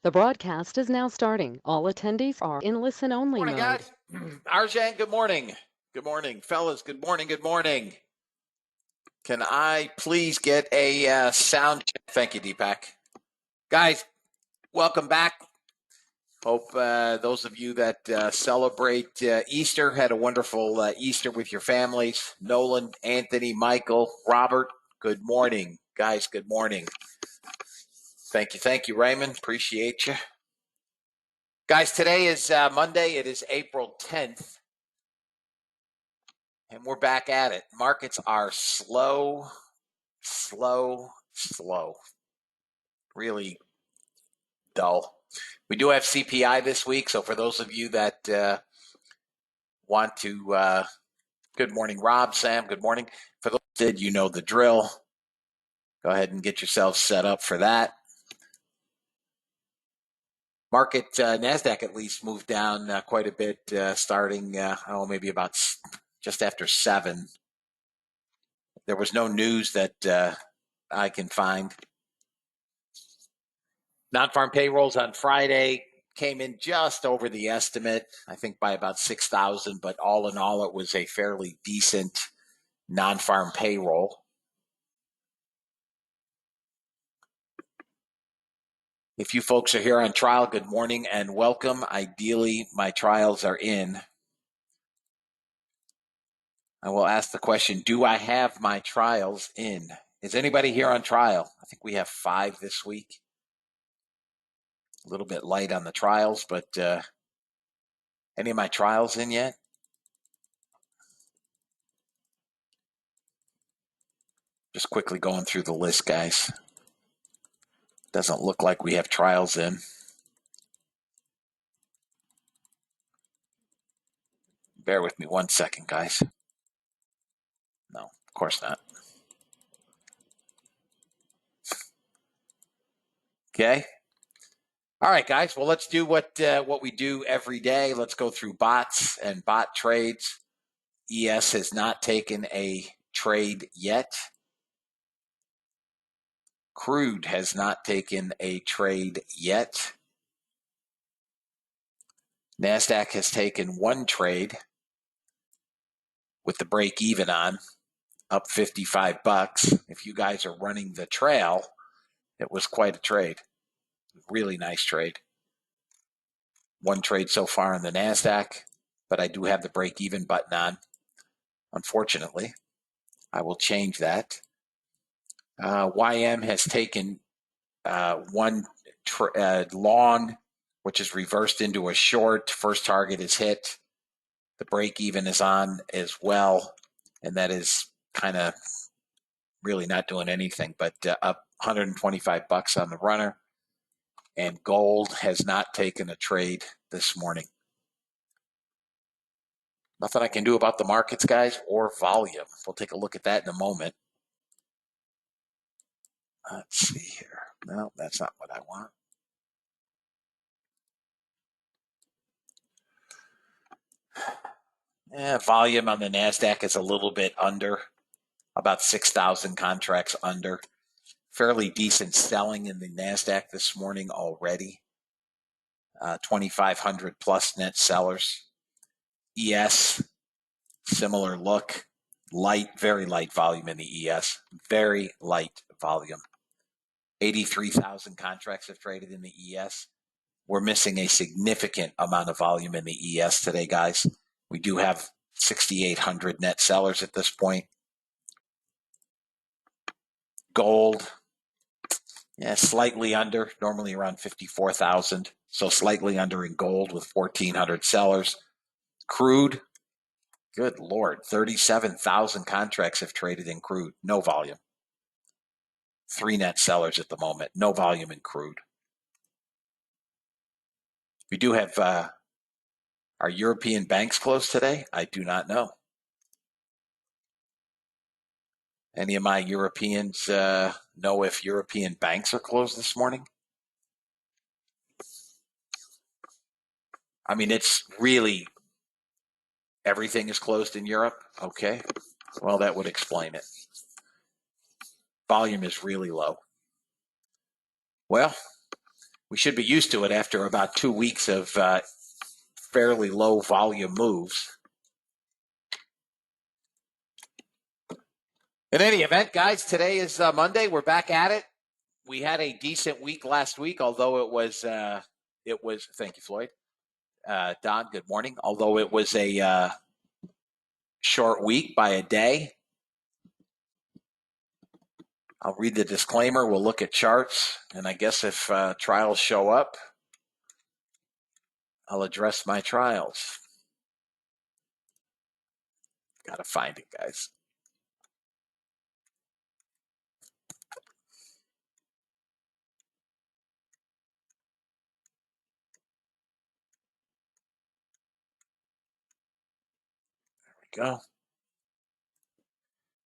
The broadcast is now starting. All attendees are in listen-only Morning, mode. guys. Arjan, good morning. Good morning, fellas. Good morning. Good morning. Can I please get a sound check? Thank you, Deepak. Guys, welcome back. Hope those of you that celebrate Easter had a wonderful Easter with your families. Nolan, Anthony, Michael, Robert, good morning. Guys, good morning. Thank you, Raymond. Appreciate you. Guys, today is Monday. It is April 10th. And we're back at it. Markets are slow. Really dull. We do have CPI this week, so for those of you that want to, good morning, Rob, Sam, good morning. For those that did, you know the drill. Go ahead and get yourself set up for that. Market, NASDAQ at least moved down quite a bit starting, maybe about just after 7. There was no news that I can find. Non-farm payrolls on Friday came in just over the estimate, I think by about 6,000, but all in all, it was a fairly decent non-farm payroll. If you folks are here on trial, good morning and welcome. Ideally, my trials are in. I will ask the question, do I have my trials in? Is anybody here on trial? I think we have 5 this week. A little bit light on the trials, but any of my trials in yet? Just quickly going through the list, guys. Doesn't look like we have trials in. Bear with me 1 second, guys. No, of course not. Okay. All right, guys. Well, let's do what we do every day. Let's go through bots and bot trades. ES has not taken a trade yet. Crude has not taken a trade yet. NASDAQ has taken 1 trade with the break even on, up $55. If you guys are running the trail, it was quite a trade. Really nice trade. 1 trade so far in the NASDAQ, but I do have the break even button on. Unfortunately, I will change that. YM has taken 1 long, which is reversed into a short. First target is hit. The break even is on as well, and that is kind of really not doing anything, but up $125 on the runner. And gold has not taken a trade this morning. Nothing I can do about the markets, guys, or volume. We'll take a look at that in a moment. Let's see here. No, that's not what I want. Volume on the NASDAQ is a little bit under, about 6,000 contracts under. Fairly decent selling in the NASDAQ this morning already. 2,500 plus net sellers. ES, similar look. Light, very light volume in the ES. Very light volume. 83,000 contracts have traded in the ES. We're missing a significant amount of volume in the ES today, guys. We do have 6,800 net sellers at this point. Gold, slightly under, normally around 54,000. So slightly under in gold with 1,400 sellers. Crude, good Lord, 37,000 contracts have traded in crude. No volume. 3 net sellers at the moment. No volume in crude. We do have our European banks closed today? I do not know. Any of my Europeans know if European banks are closed this morning? I mean, it's really, everything is closed in Europe? Okay. Well, that would explain it. Volume is really low. Well, We should be used to it after about 2 weeks of fairly low volume moves. In any event, guys, today is Monday. We're back at it. We had a decent week last week, although it was, thank you, Floyd. Don, good morning. Although it was a short week by a day. I'll read the disclaimer. We'll look at charts. And I guess if trials show up, I'll address my trials. Got to find it, guys. There we go.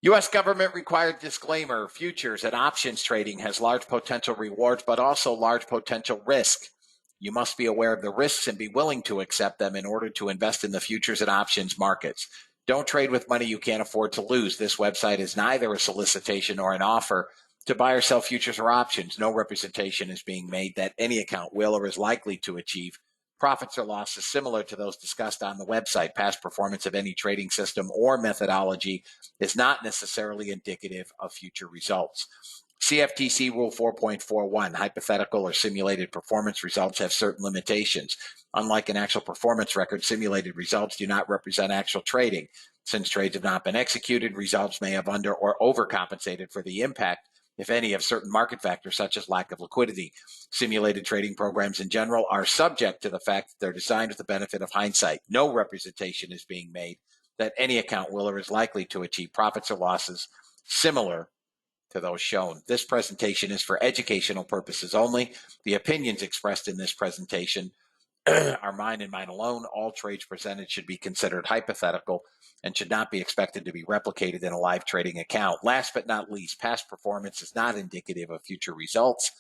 U.S. government required disclaimer. Futures and options trading has large potential rewards, but also large potential risk. You must be aware of the risks and be willing to accept them in order to invest in the futures and options markets. Don't trade with money you can't afford to lose. This website is neither a solicitation nor an offer to buy or sell futures or options. No representation is being made that any account will or is likely to achieve profits or losses similar to those discussed on the website. Past performance of any trading system or methodology is not necessarily indicative of future results. CFTC Rule 4.41, hypothetical or simulated performance results have certain limitations. Unlike an actual performance record, simulated results do not represent actual trading. Since trades have not been executed, results may have under or overcompensated for the impact, if any, of certain market factors such as lack of liquidity. Simulated trading programs in general are subject to the fact that they're designed with the benefit of hindsight. No representation is being made that any account will or is likely to achieve profits or losses similar to those shown. This presentation is for educational purposes only. The opinions expressed in this presentation are mine and mine alone. All trades presented should be considered hypothetical and should not be expected to be replicated in a live trading account. Last but not least, past performance is not indicative of future results.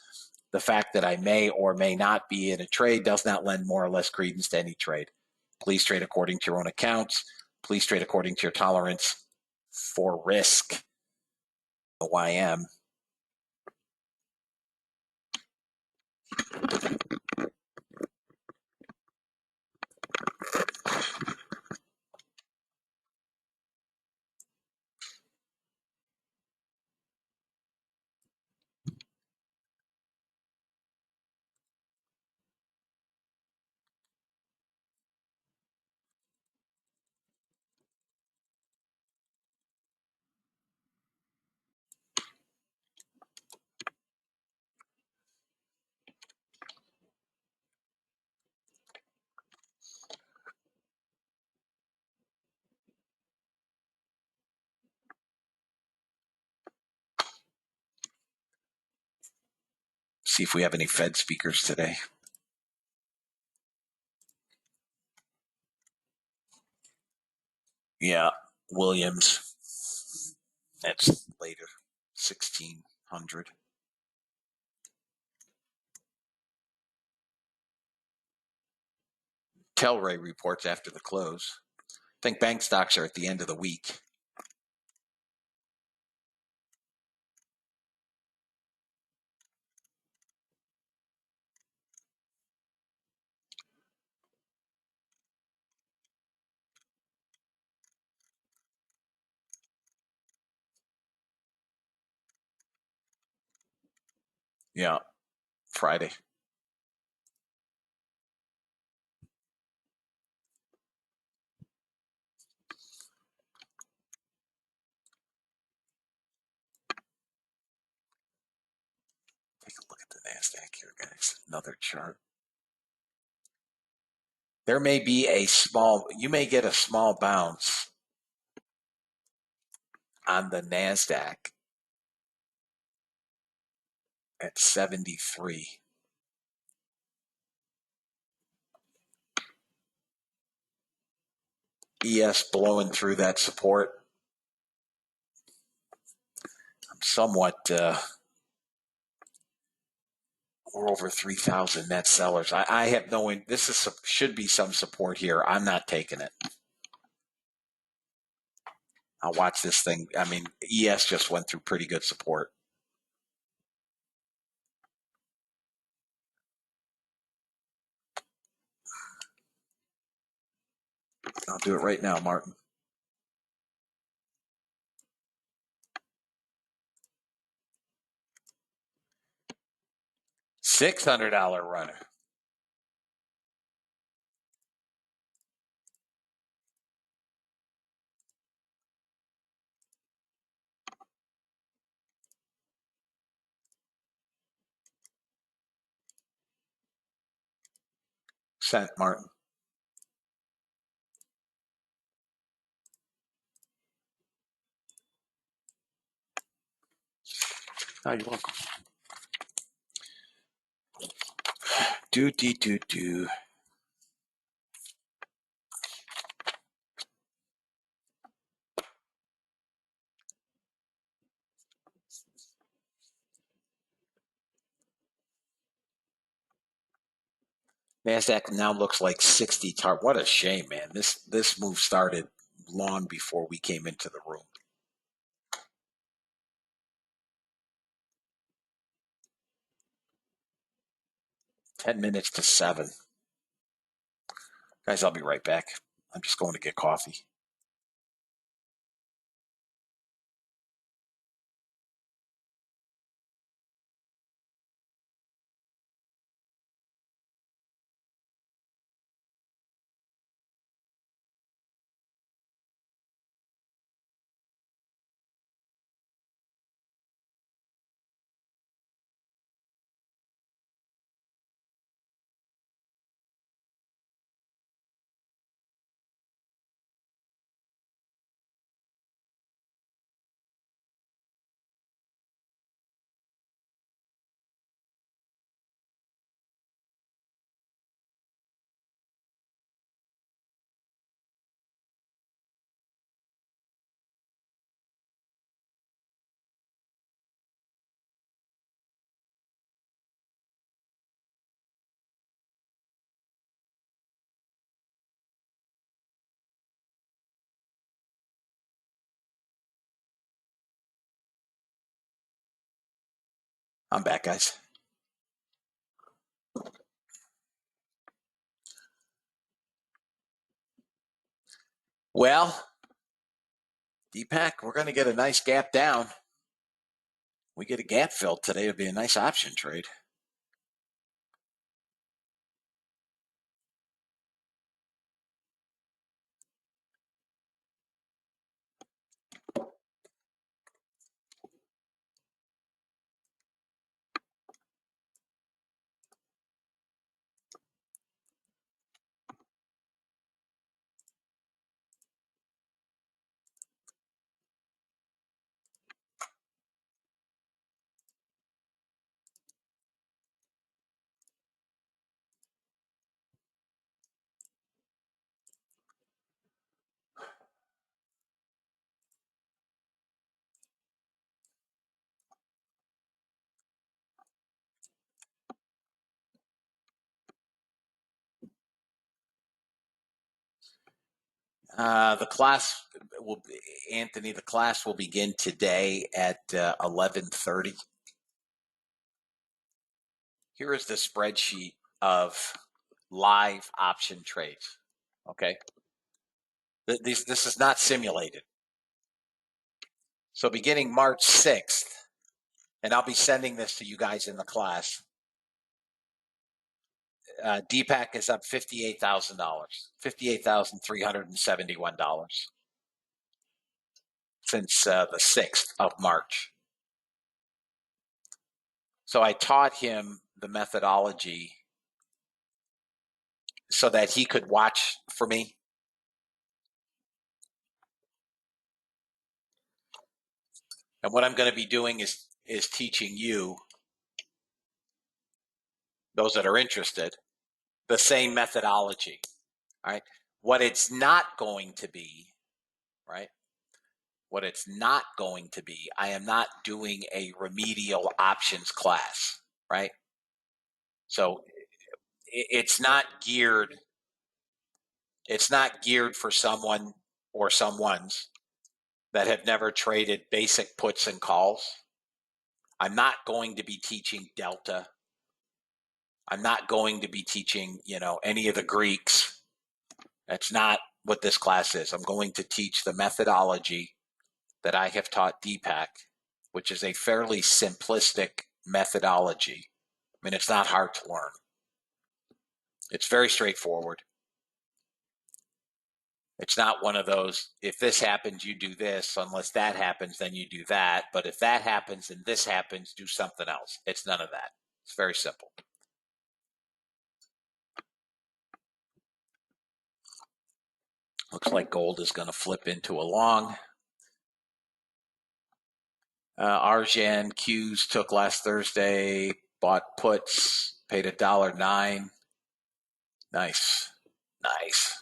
The fact that I may or may not be in a trade does not lend more or less credence to any trade. Please trade according to your own accounts. Please trade according to your tolerance for risk. OYM. See if we have any Fed speakers today. Yeah, Williams. That's later, 1600. Telray reports after the close. I think bank stocks are at the end of the week. Yeah, Friday. Take a look at the NASDAQ here, guys. Another chart. There may be you may get a small bounce on the NASDAQ at 73. ES blowing through that support. I'm somewhat, we're over 3,000 net sellers. I have should be some support here. I'm not taking it. I'll watch this thing. I mean, ES just went through pretty good support. I'll do it right now, Martin. $600 runner. Sent, Martin. Oh, you're welcome. Do. NASDAQ now looks like 60 What a shame, man. This move started long before we came into the room. 10 minutes to 7. Guys, I'll be right back. I'm just going to get coffee. I'm back, guys. Well, Deepak, we're going to get a nice gap down. We get a gap filled today. It'll be a nice option trade. The class will, Anthony. The class will begin today at 11:30. Here is the spreadsheet of live option trades. Okay, this is not simulated. So beginning March 6th, and I'll be sending this to you guys in the class. Deepak is up $58,000, $58,371 since the 6th of March. So I taught him the methodology so that he could watch for me. And what I'm going to be doing is teaching you, those that are interested, the same methodology. All right. What it's not going to be, right? What it's not going to be, I am not doing a remedial options class, right? So it's not geared for someone or someones that have never traded basic puts and calls. I'm not going to be teaching delta. I'm not going to be teaching, any of the Greeks. That's not what this class is. I'm going to teach the methodology that I have taught Deepak, which is a fairly simplistic methodology. I mean, it's not hard to learn. It's very straightforward. It's not one of those, if this happens, you do this, unless that happens, then you do that. But if that happens and this happens, do something else. It's none of that. It's very simple. Looks like gold is going to flip into a long. Arjan Qs took last Thursday, bought puts, paid $1.09. Nice. Nice.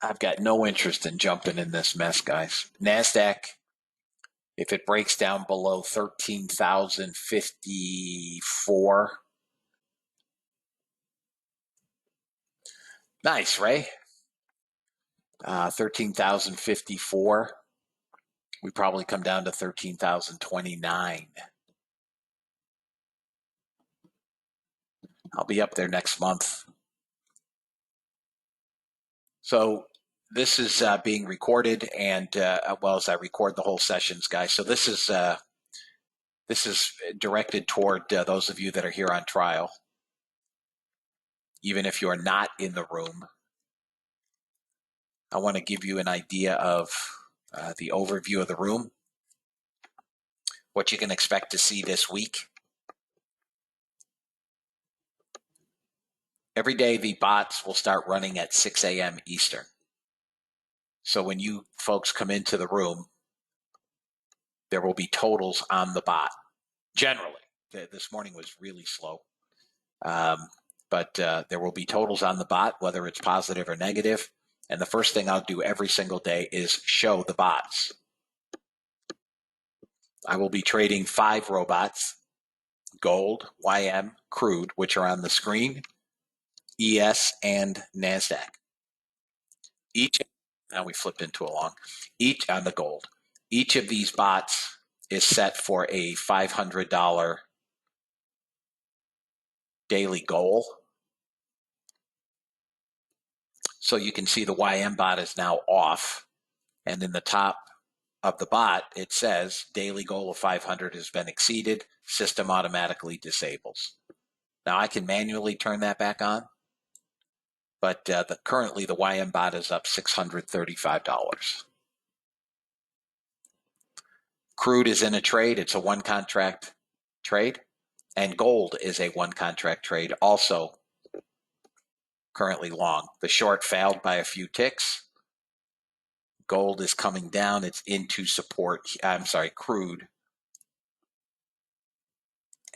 I've got no interest in jumping in this mess, guys. NASDAQ, if it breaks down below 13,054. Nice, Ray. 13,054. We probably come down to 13,029. I'll be up there next month. So this is being recorded, and well, as I record the whole sessions, guys. So this is directed toward those of you that are here on trial. Even if you are not in the room, I want to give you an idea of the overview of the room, what you can expect to see this week. Every day, the bots will start running at 6 a.m. Eastern. So when you folks come into the room, there will be totals on the bot. Generally, this morning was really slow, but there will be totals on the bot, whether it's positive or negative. And the first thing I'll do every single day is show the bots. I will be trading 5 robots: gold, YM, crude, which are on the screen, ES, and NASDAQ. Now we flipped into a long. Each on the gold. Each of these bots is set for a $500 daily goal. So you can see the YM bot is now off. And in the top of the bot, it says daily goal of 500 has been exceeded. System automatically disables. Now I can manually turn that back on, but currently the YM bot is up $635. Crude is in a trade. It's a 1 contract trade. And gold is a 1 contract trade, also currently long. The short failed by a few ticks. Gold is coming down. It's into support. I'm sorry, crude.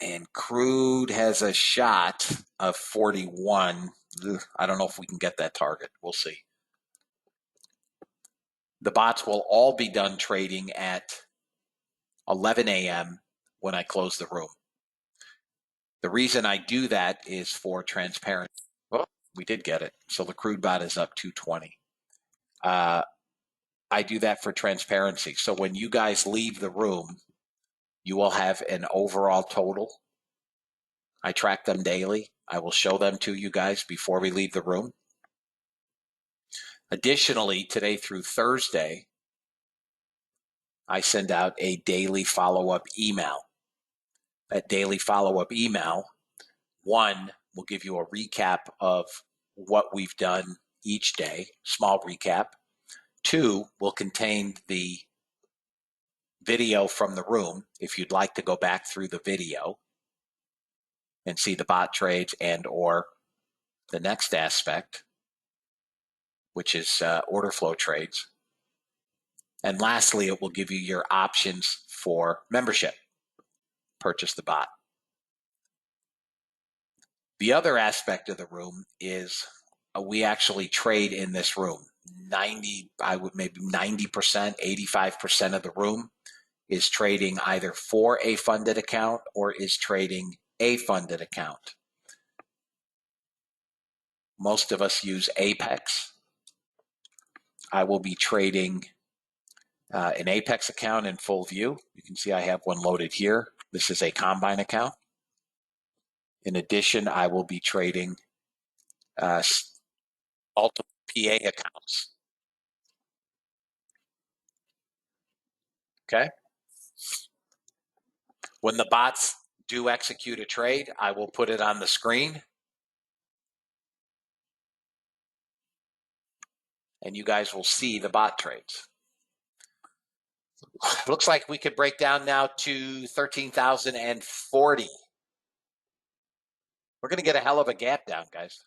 And crude has a shot of 41. I don't know if we can get that target. We'll see. The bots will all be done trading at 11 a.m. when I close the room. The reason I do that is for transparency. Well, we did get it. So the crude bot is up 220. I do that for transparency. So when you guys leave the room, you will have an overall total. I track them daily. I will show them to you guys before we leave the room. Additionally, today through Thursday, I send out a daily follow-up email. That daily follow-up email, 1, will give you a recap of what we've done each day, small recap. 2, will contain the video from the room if you'd like to go back through the video and see the bot trades and or the next aspect, which is order flow trades. And lastly, it will give you your options for membership. Purchase the bot. The other aspect of the room is we actually trade in this room. Maybe 90%, 85% of the room is trading either for a funded account or is trading a funded account. Most of us use Apex. I will be trading an Apex account in full view. You can see I have one loaded here. This is a Combine account. In addition, I will be trading Ultimate PA accounts. Okay. When the bots do execute a trade, I will put it on the screen. And you guys will see the bot trades. Looks like we could break down now to 13,040. We're going to get a hell of a gap down, guys.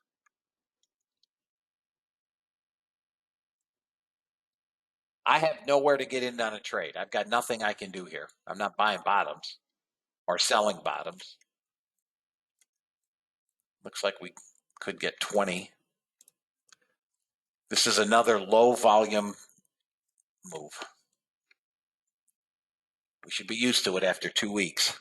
I have nowhere to get in on a trade. I've got nothing I can do here. I'm not buying bottoms or selling bottoms. Looks like we could get 20. This is another low volume move. We should be used to it after 2 weeks.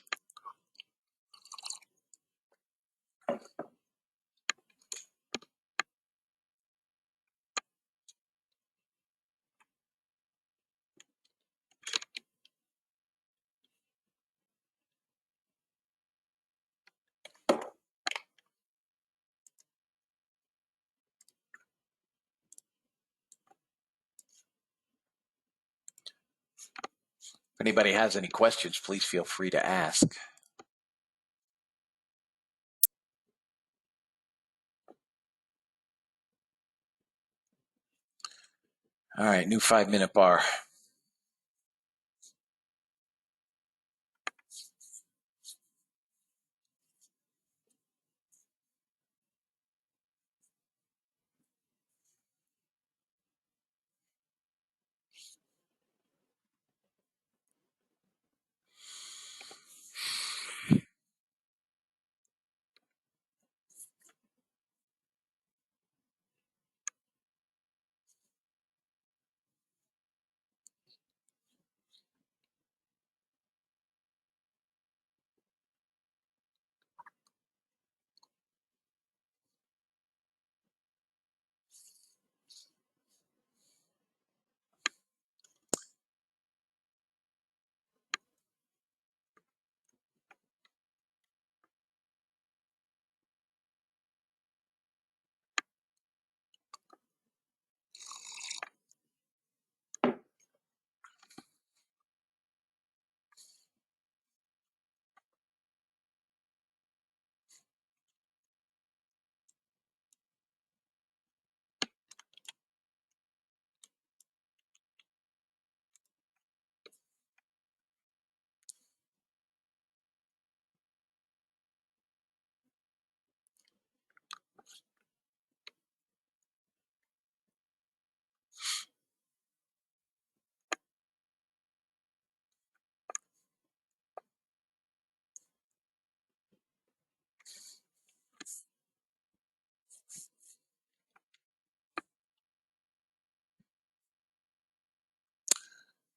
If anybody has any questions, please feel free to ask. All right, new 5-minute bar.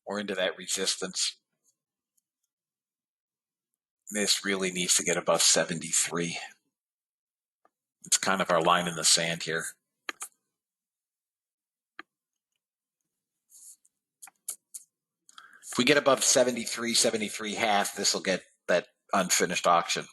We're into that resistance. This really needs to get above 73. It's kind of our line in the sand here. If we get above 73, 73 half, this will get that unfinished auction.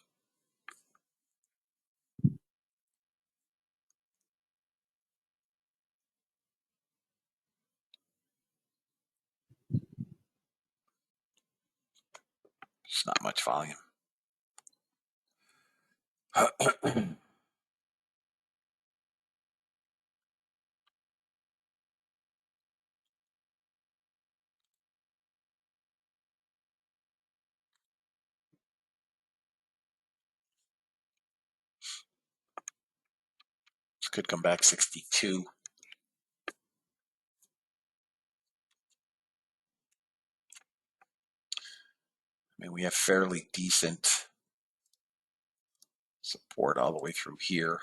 It's not much volume. This could come back 62. I mean, we have fairly decent support all the way through here.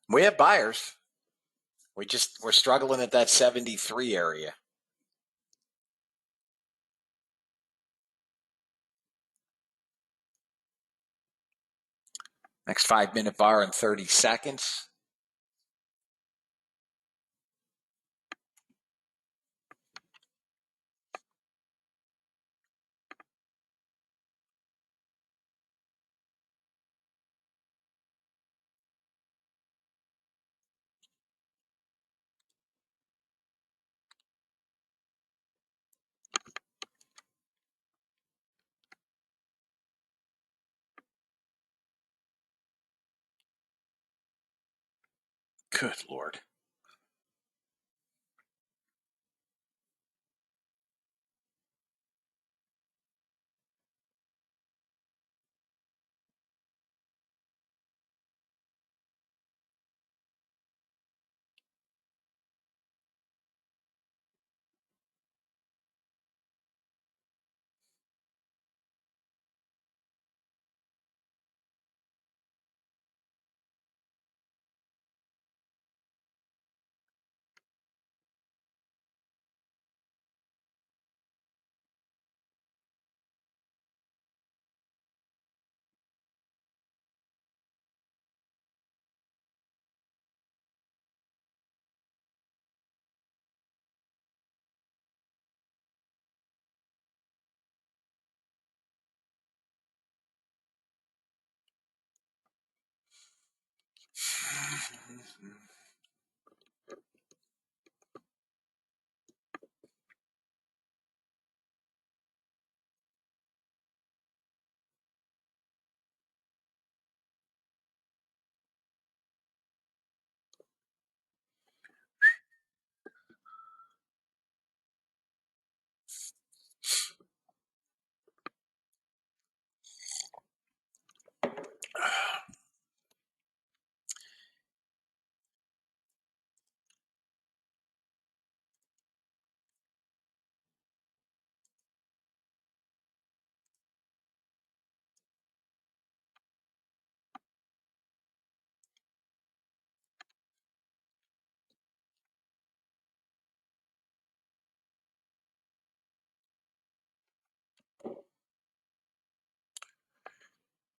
We have buyers. We're struggling at that 73 area. Next 5-minute bar in 30 seconds. Good Lord.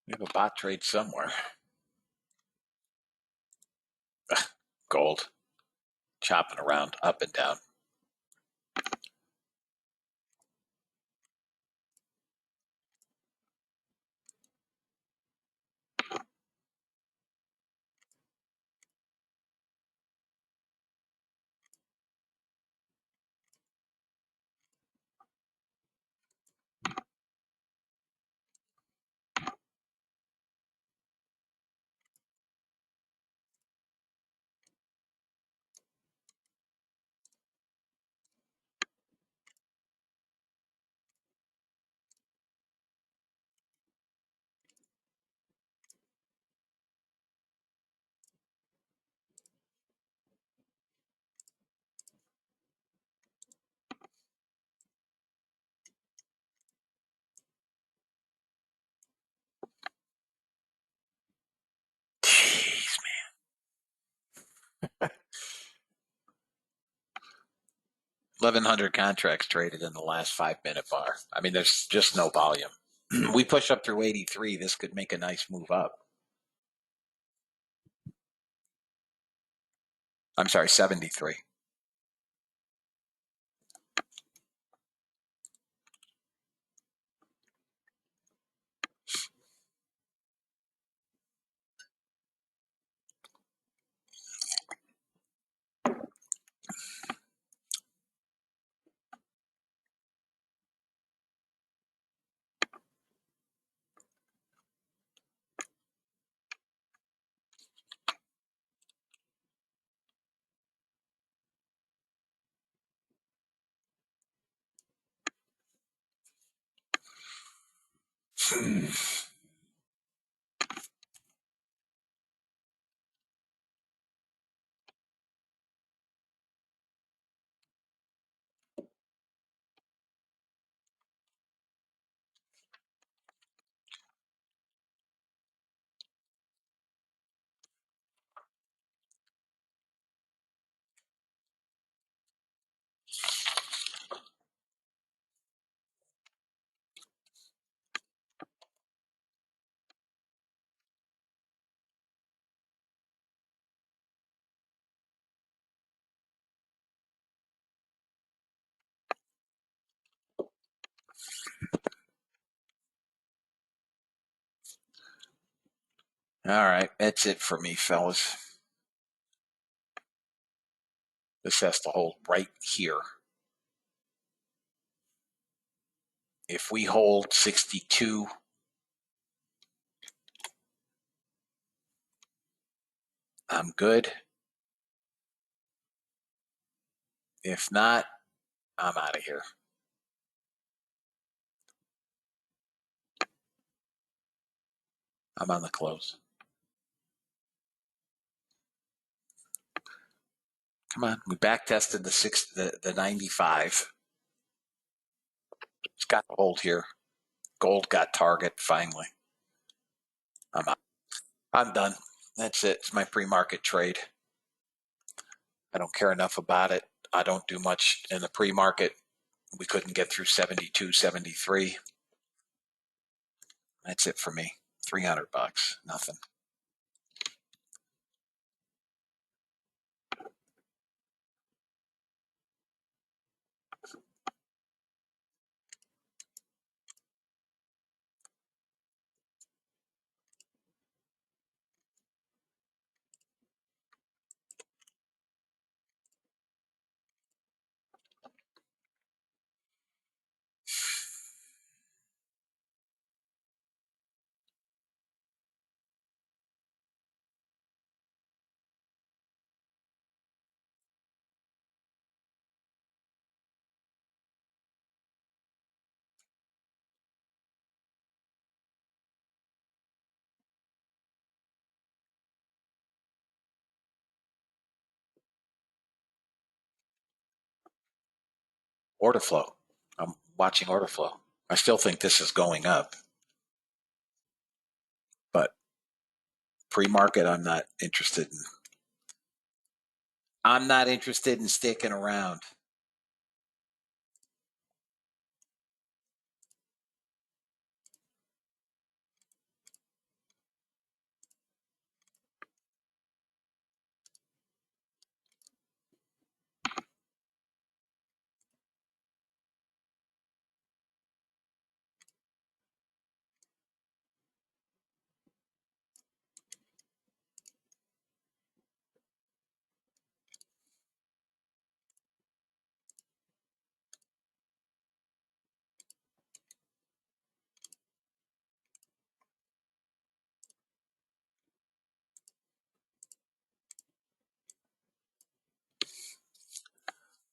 We have a bot trade somewhere. Gold. Chopping around up and down. Jeez, 1,100 contracts traded in the last 5-minute bar. I mean, there's just no volume. We push up through 83. This could make a nice move up. I'm sorry, 73. All right, that's it for me, fellas. This has to hold right here. If we hold 62, I'm good. If not, I'm out of here. I'm on the close. Come on, we back tested the 95. It's got to hold here. Gold got target finally. I'm out. I'm done. That's it. It's my pre-market trade. I don't care enough about it. I don't do much in the pre-market. We couldn't get through 72, 73. That's it for me. $300, nothing. Order flow. I'm watching order flow. I still think this is going up, but pre-market, I'm not interested in. I'm not interested in sticking around.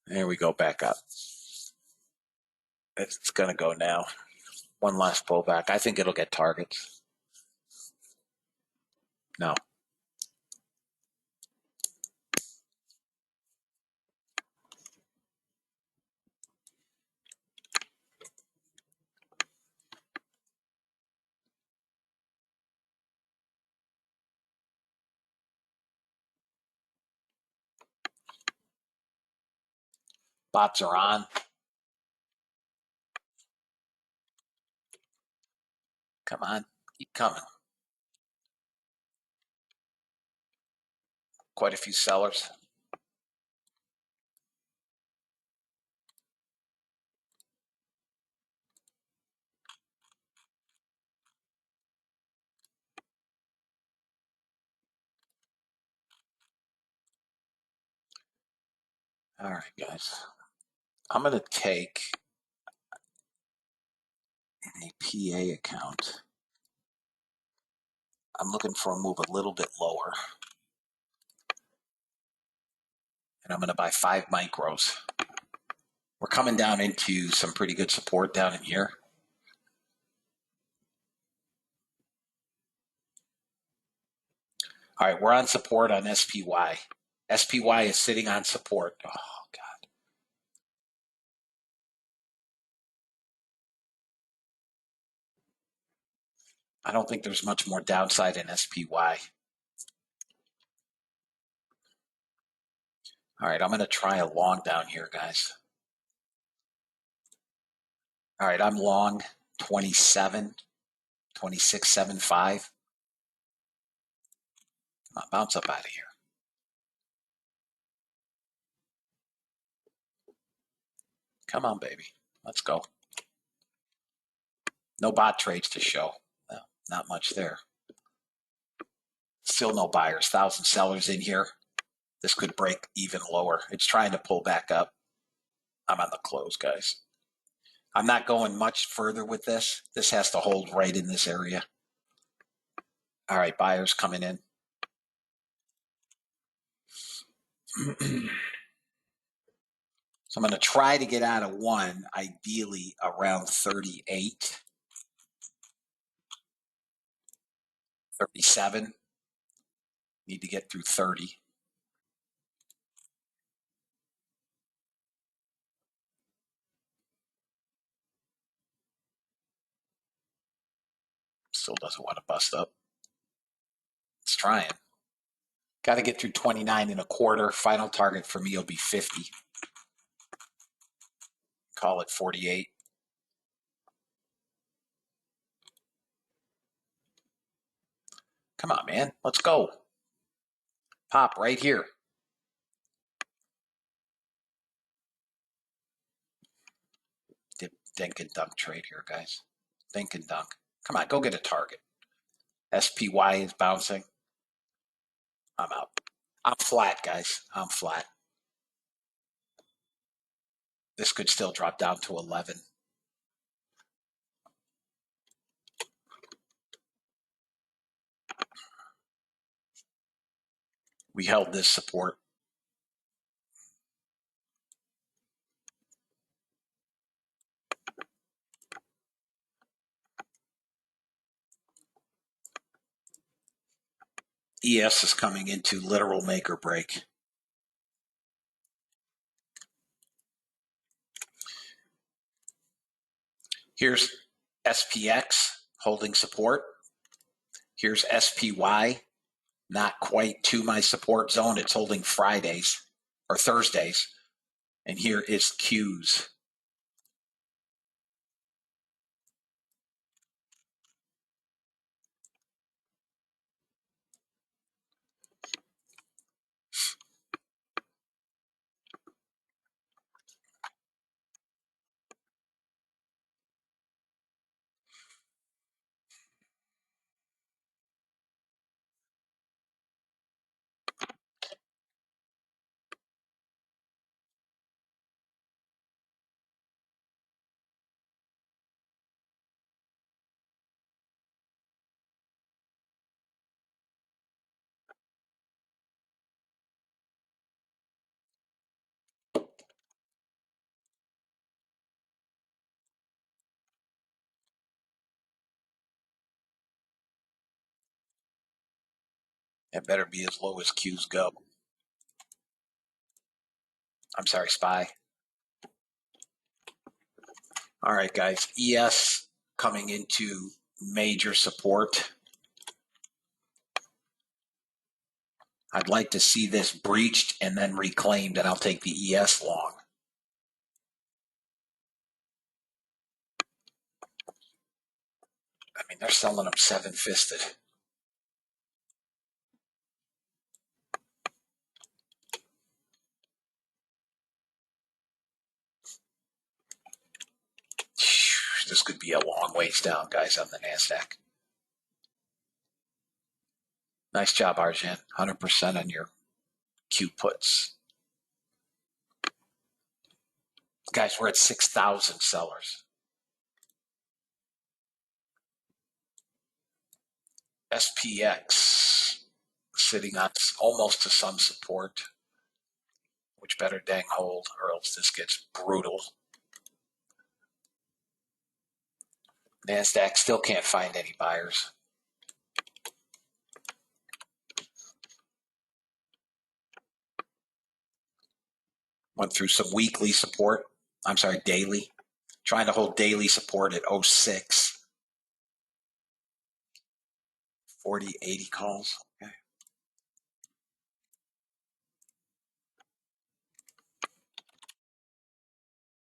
There we go, back up. It's going to go now. One last pullback. I think it'll get targets. No. Bots are on. Come on. Keep coming. Quite a few sellers. All right, guys. I'm going to take a PA account. I'm looking for a move a little bit lower. And I'm going to buy 5 micros. We're coming down into some pretty good support down in here. All right, we're on support on SPY. SPY is sitting on support. Oh, God. I don't think there's much more downside in SPY. All right, I'm going to try a long down here, guys. All right, I'm long 27, 26.75. Come on, bounce up out of here. Come on, baby. Let's go. No bot trades to show. Well, not much there. Still no buyers, 1,000 sellers in here. This could break even lower. It's trying to pull back up. I'm on the close, guys. I'm not going much further with this. This has to hold right in this area. All right, buyers coming in. So I'm going to try to get out of one, ideally around 38, 37. Need to get through 30. Still doesn't want to bust up. It's trying. Got to get through 29.25. Final target for me will be 50. Call it 48. Come on, man. Let's go. Pop right here. Dink and dunk trade here, guys. Dink and dunk. Come on, go get a target. SPY is bouncing. I'm out. I'm flat, guys. I'm flat. This could still drop down to 11. We held this support. ES is coming into literal make or break. Here's SPX holding support. Here's SPY, not quite to my support zone. It's holding Fridays or Thursdays. And here is Qs. It better be as low as Qs go. I'm sorry, SPY. All right, guys. ES coming into major support. I'd like to see this breached and then reclaimed, and I'll take the ES long. I mean, they're selling them seven-fisted. This could be a long ways down, guys, on the NASDAQ. Nice job, Arjan. 100% on your Q puts. Guys, we're at 6,000 sellers. SPX sitting on almost to some support, which better dang hold or else this gets brutal. NASDAQ still can't find any buyers. Went through some weekly support. I'm sorry, daily. Trying to hold daily support at 06. 40, 80 calls. Okay.